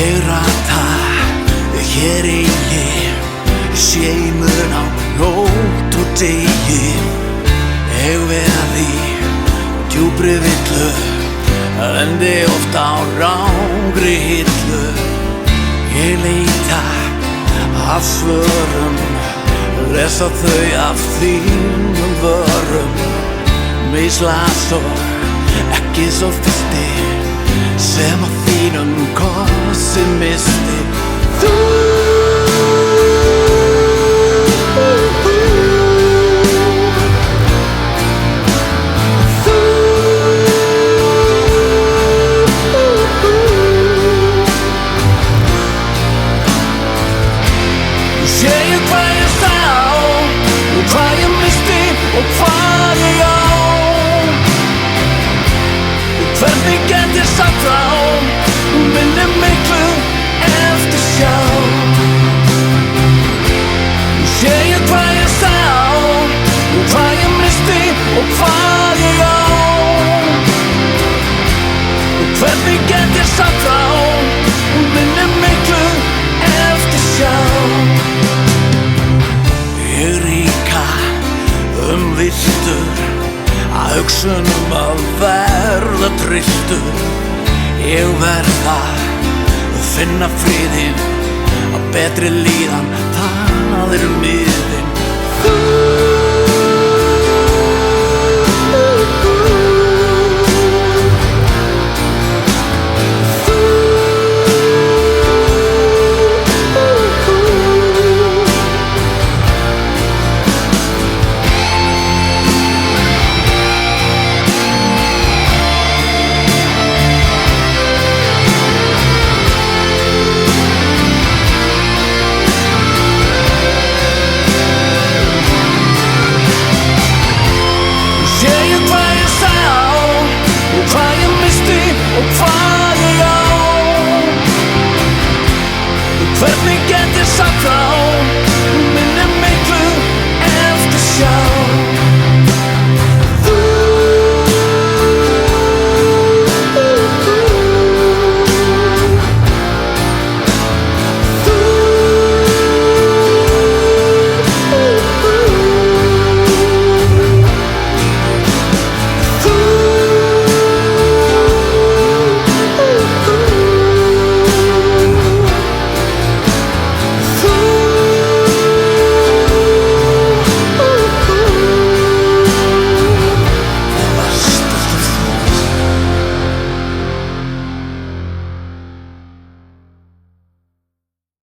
Ég rata hér eigi, sé í mun á nótt og degi. Ég veð í djúpri villu, lendi oft á rangri hillu. Ég leita að svörum, lesa þau af þínum vörum. Mislas og ekki svo fyrsti, sem að þínum kossi misti. Þú sé ég hvað ég sá, og hvað ég misti, og hvað ég á. Hvernig get ég sagt frá, minni miklu eftir sjá. Sé ég hvað ég sá, og hvað ég misti, og hvað ég á. Hvernig get ég sagt frá, minni miklu eftir sjá. Ég ríka villtur, að hugsunum að verða trylltur. Ég verð að finna friðinn, að betri líðan, það miðinn. Hvernig get ég sagt frá,